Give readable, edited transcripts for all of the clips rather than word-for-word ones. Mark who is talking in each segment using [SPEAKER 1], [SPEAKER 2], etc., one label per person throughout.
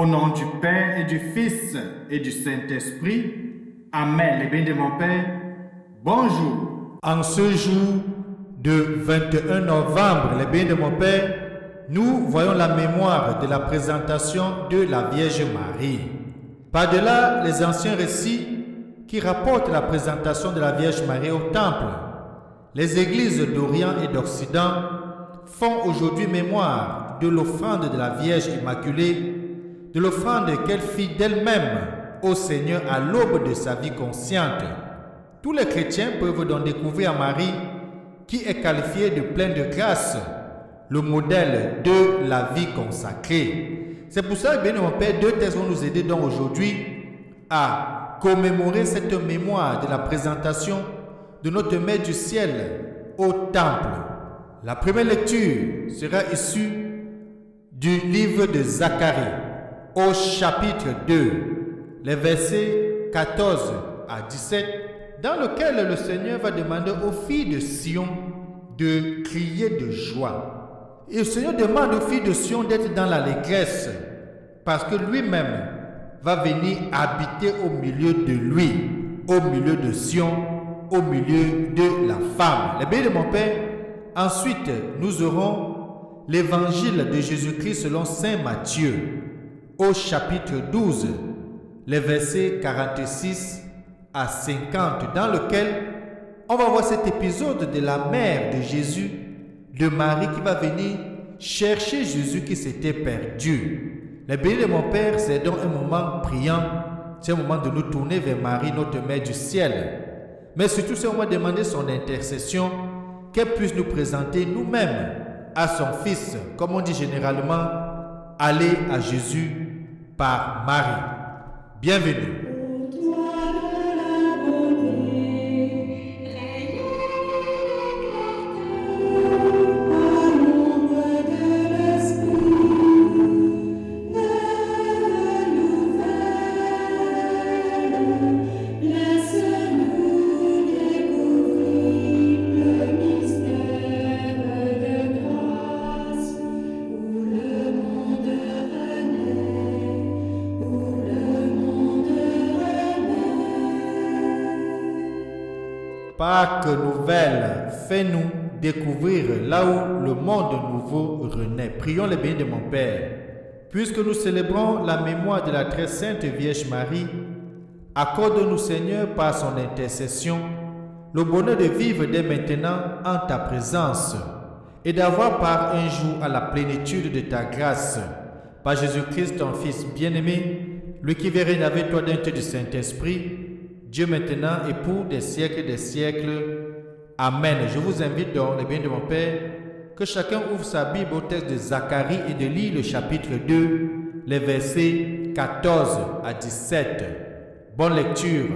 [SPEAKER 1] Au nom du Père et du Fils et du Saint-Esprit. Amen. Les bénis de mon Père, bonjour.
[SPEAKER 2] En ce jour de 21 novembre, les bénis de mon Père, nous voyons la mémoire de la présentation de la Vierge Marie. Par-delà les anciens récits qui rapportent la présentation de la Vierge Marie au Temple, les églises d'Orient et d'Occident font aujourd'hui mémoire de l'offrande de la Vierge Immaculée, de l'offrande qu'elle fit d'elle-même au Seigneur à l'aube de sa vie consciente. Tous les chrétiens peuvent donc découvrir Marie, qui est qualifiée de pleine de grâce, le modèle de la vie consacrée. C'est pour ça, bien mon Père, deux textes vont nous aider donc aujourd'hui à commémorer cette mémoire de la présentation de notre Mère du Ciel au Temple. La première lecture sera issue du livre de Zacharie, au chapitre 2, les versets 14 à 17, dans lequel le Seigneur va demander aux filles de Sion de crier de joie. Et le Seigneur demande aux filles de Sion d'être dans l'allégresse, parce que lui-même va venir habiter au milieu de lui, au milieu de Sion, au milieu de la femme. Les bénis de mon Père. Ensuite, nous aurons l'évangile de Jésus-Christ selon saint Matthieu, au chapitre 12, les versets 46 à 50, dans lequel on va voir cet épisode de la mère de Jésus, de Marie, qui va venir chercher Jésus qui s'était perdu. Les bénis de mon Père, c'est donc un moment priant, c'est un moment de nous tourner vers Marie, notre Mère du Ciel. Mais surtout, c'est un moment de demander son intercession, qu'elle puisse nous présenter nous-mêmes à son Fils, comme on dit généralement, aller à Jésus par Marie. Bienvenue. Pâques nouvelle, fais-nous découvrir là où le monde nouveau renaît. Prions les bénis de mon Père. Puisque nous célébrons la mémoire de la très sainte Vierge Marie, accorde-nous Seigneur par son intercession le bonheur de vivre dès maintenant en ta présence et d'avoir part un jour à la plénitude de ta grâce. Par Jésus-Christ, ton Fils bien-aimé, lui qui règne avec toi d'un du Saint-Esprit, Dieu maintenant et pour des siècles. Amen. Je vous invite donc, les bénis de mon Père, que chacun ouvre sa Bible au texte de Zacharie et de lire le chapitre 2, les versets 14 à 17. Bonne lecture.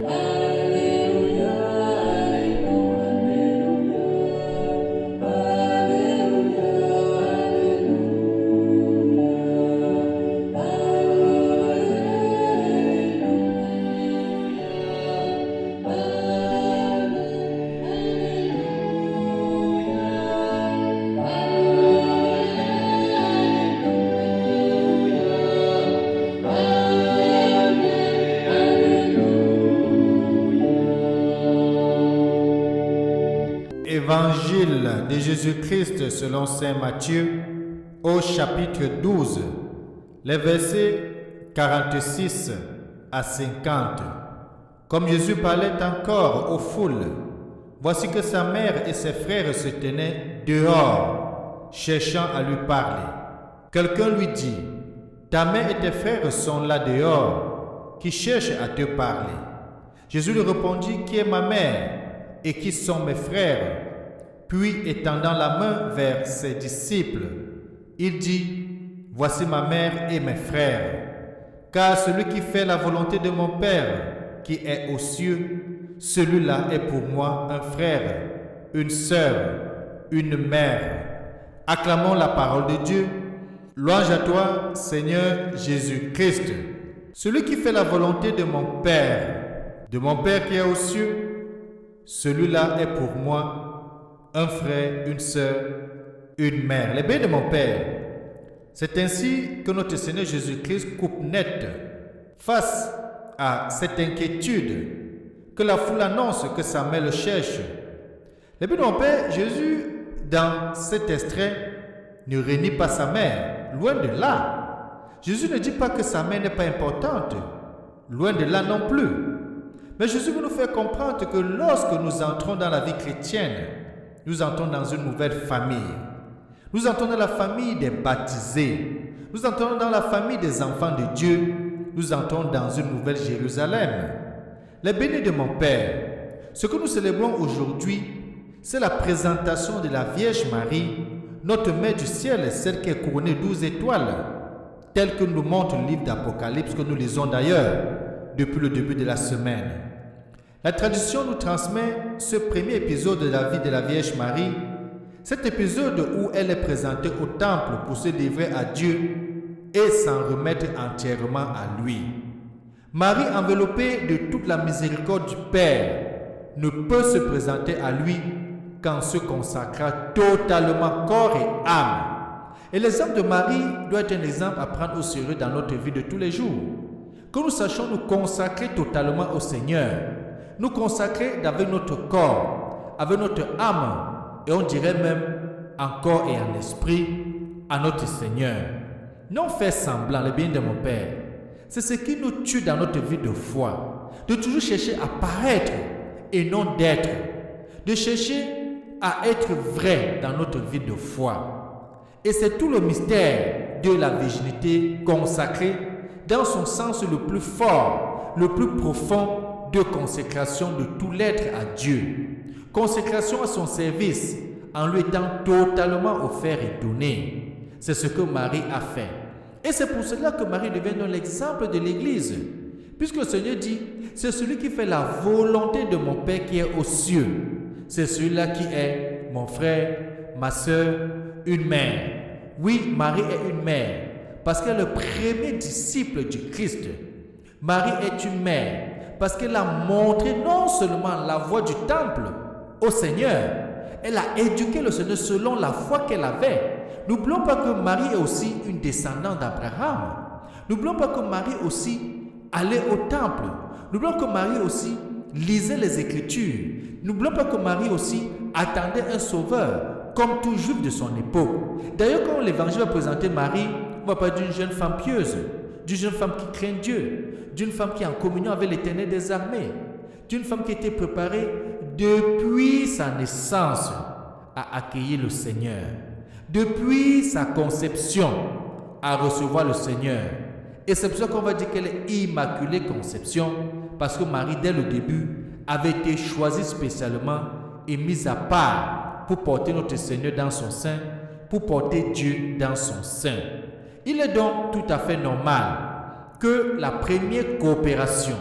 [SPEAKER 2] Évangile de Jésus-Christ selon saint Matthieu, au chapitre 12, les versets 46 à 50. Comme Jésus parlait encore aux foules, voici que sa mère et ses frères se tenaient dehors, cherchant à lui parler. Quelqu'un lui dit, « Ta mère et tes frères sont là dehors, qui cherchent à te parler. » Jésus lui répondit, « Qui est ma mère et qui sont mes frères ?» Puis, étendant la main vers ses disciples, il dit, « Voici ma mère et mes frères. Car celui qui fait la volonté de mon Père, qui est aux cieux, celui-là est pour moi un frère, une sœur, une mère. » Acclamons la parole de Dieu. Louange à toi, Seigneur Jésus-Christ. Celui qui fait la volonté de mon Père qui est aux cieux, celui-là est pour moi un frère, une sœur, une mère. Les bénis de mon Père. C'est ainsi que notre Seigneur Jésus-Christ coupe net face à cette inquiétude que la foule annonce que sa mère le cherche. Le but de mon Père, Jésus, dans cet extrait, ne renie pas sa mère. Loin de là. Jésus ne dit pas que sa mère n'est pas importante. Loin de là non plus. Mais Jésus veut nous faire comprendre que lorsque nous entrons dans la vie chrétienne, nous entrons dans une nouvelle famille. Nous entrons dans la famille des baptisés. Nous entrons dans la famille des enfants de Dieu. Nous entrons dans une nouvelle Jérusalem. Les bénis de mon Père, ce que nous célébrons aujourd'hui, c'est la présentation de la Vierge Marie, notre Mère du ciel, celle qui est couronnée 12 étoiles, telle que nous montre le livre d'Apocalypse que nous lisons d'ailleurs depuis le début de la semaine. La tradition nous transmet ce premier épisode de la vie de la Vierge Marie, cet épisode où elle est présentée au temple pour se livrer à Dieu et s'en remettre entièrement à lui. Marie, enveloppée de toute la miséricorde du Père, ne peut se présenter à lui qu'en se consacrant totalement corps et âme. Et l'exemple de Marie doit être un exemple à prendre au sérieux dans notre vie de tous les jours. Que nous sachions nous consacrer totalement au Seigneur, nous consacrer avec notre corps, avec notre âme, et on dirait même en corps et en esprit à notre Seigneur. Non faire semblant, le bien de mon Père, c'est ce qui nous tue dans notre vie de foi, de toujours chercher à paraître et non d'être, de chercher à être vrai dans notre vie de foi. Et c'est tout le mystère de la virginité consacrée dans son sens le plus fort, le plus profond de consécration de tout l'être à Dieu. Consécration à son service en lui étant totalement offert et donné. C'est ce que Marie a fait. Et c'est pour cela que Marie devient l'exemple de l'Église. Puisque le Seigneur dit, c'est celui qui fait la volonté de mon Père qui est aux cieux. C'est celui-là qui est mon frère, ma soeur, une mère. Oui, Marie est une mère parce qu'elle est le premier disciple du Christ. Marie est une mère parce qu'elle a montré non seulement la voie du temple au Seigneur, elle a éduqué le Seigneur selon la foi qu'elle avait. N'oublions pas que Marie est aussi une descendante d'Abraham. N'oublions pas que Marie aussi allait au temple. N'oublions que Marie aussi lisait les Écritures. N'oublions pas que Marie aussi attendait un sauveur, comme tout juif de son époque. D'ailleurs, quand l'Évangile va présenter Marie, on va parler d'une jeune femme pieuse, d'une jeune femme qui craint Dieu, d'une femme qui est en communion avec l'Éternel des armées, d'une femme qui était préparée depuis sa naissance à accueillir le Seigneur, depuis sa conception à recevoir le Seigneur. Et c'est pour ça qu'on va dire qu'elle est immaculée conception, parce que Marie, dès le début, avait été choisie spécialement et mise à part pour porter notre Seigneur dans son sein, pour porter Dieu dans son sein. Il est donc tout à fait normal que la première coopération,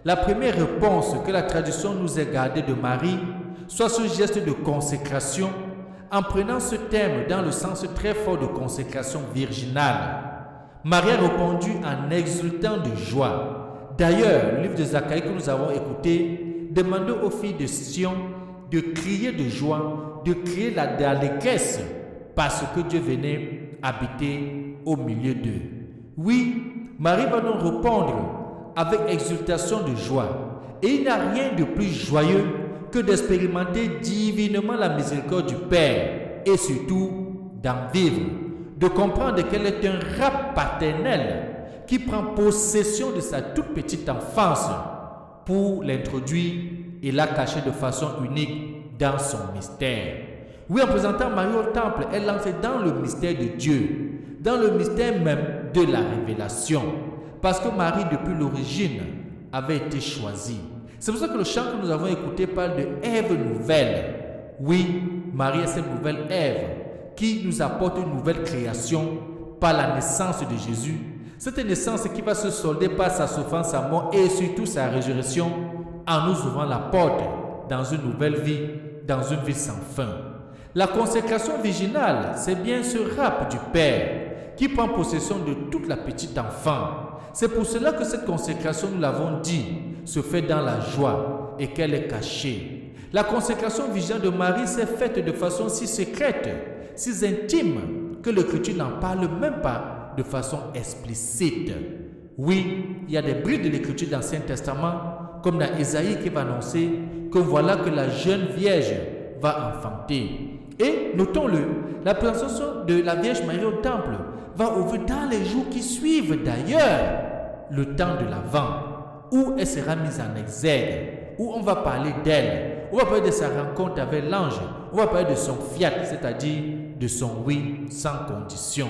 [SPEAKER 2] la première réponse que la tradition nous a gardée de Marie soit ce geste de consécration en prenant ce thème dans le sens très fort de consécration virginale. Marie a répondu en exultant de joie. D'ailleurs, le livre de Zacharie que nous avons écouté demandait aux filles de Sion de crier de joie, de crier d'allégresse parce que Dieu venait habiter au milieu d'eux. Oui, Marie va nous répondre avec exultation de joie. Et il n'y a rien de plus joyeux que d'expérimenter divinement la miséricorde du Père et surtout d'en vivre, de comprendre qu'elle est un rap paternel qui prend possession de sa toute petite enfance pour l'introduire et la cacher de façon unique dans son mystère. Oui, en présentant Marie au temple, elle entre dans le mystère de Dieu, dans le mystère même de la révélation, parce que Marie, depuis l'origine, avait été choisie. C'est pour ça que le chant que nous avons écouté parle de Ève nouvelle. Oui, Marie est cette nouvelle Ève qui nous apporte une nouvelle création par la naissance de Jésus. Cette naissance qui va se solder par sa souffrance, sa mort et surtout sa résurrection en nous ouvrant la porte dans une nouvelle vie, dans une vie sans fin. La consécration virginale, c'est bien ce rap du Père qui prend possession de toute la petite enfant. C'est pour cela que cette consécration, nous l'avons dit, se fait dans la joie et qu'elle est cachée. La consécration virginale de Marie s'est faite de façon si secrète, si intime, que l'Écriture n'en parle même pas de façon explicite. Oui, il y a des brides de l'Écriture dans l'Ancien Testament, comme dans Ésaïe qui va annoncer que voilà que la jeune Vierge va enfanter. Et notons-le, la présentation de la Vierge Marie au temple va ouvrir dans les jours qui suivent d'ailleurs le temps de l'Avent, où elle sera mise en exergue, où on va parler d'elle, on va parler de sa rencontre avec l'ange, on va parler de son fiat, c'est-à-dire de son oui sans condition.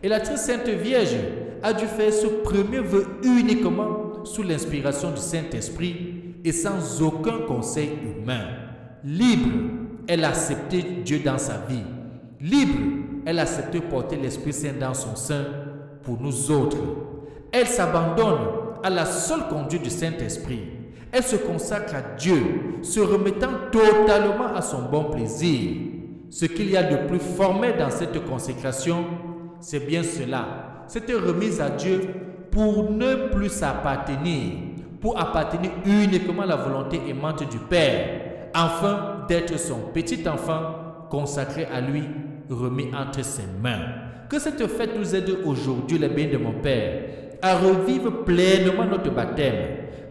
[SPEAKER 2] Et la très sainte Vierge a dû faire ce premier vœu uniquement sous l'inspiration du Saint-Esprit et sans aucun conseil humain. Libre, elle a accepté Dieu dans sa vie. Libre, elle a accepté porter l'Esprit Saint dans son sein pour nous autres. Elle s'abandonne à la seule conduite du Saint-Esprit. Elle se consacre à Dieu, se remettant totalement à son bon plaisir. Ce qu'il y a de plus formel dans cette consécration, c'est bien cela, cette remise à Dieu pour ne plus s'appartenir, pour appartenir uniquement à la volonté aimante du Père, afin d'être son petit enfant consacré à lui, remis entre ses mains. Que cette fête nous aide aujourd'hui, les bénis de mon Père, à revivre pleinement notre baptême,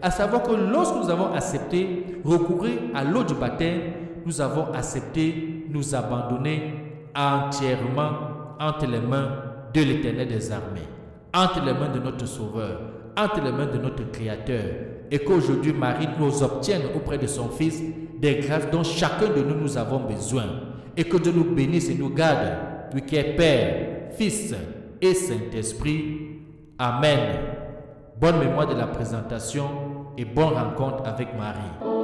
[SPEAKER 2] à savoir que lorsque nous avons accepté recourir à l'eau du baptême, nous avons accepté nous abandonner entièrement entre les mains de l'Éternel des armées, entre les mains de notre Sauveur, entre les mains de notre Créateur, et qu'aujourd'hui Marie nous obtienne auprès de son Fils des grâces dont chacun de nous avons besoin, et que Dieu nous bénisse et nous garde, lui qui est Père, Fils et Saint-Esprit. Amen. Bonne mémoire de la présentation et bonne rencontre avec Marie.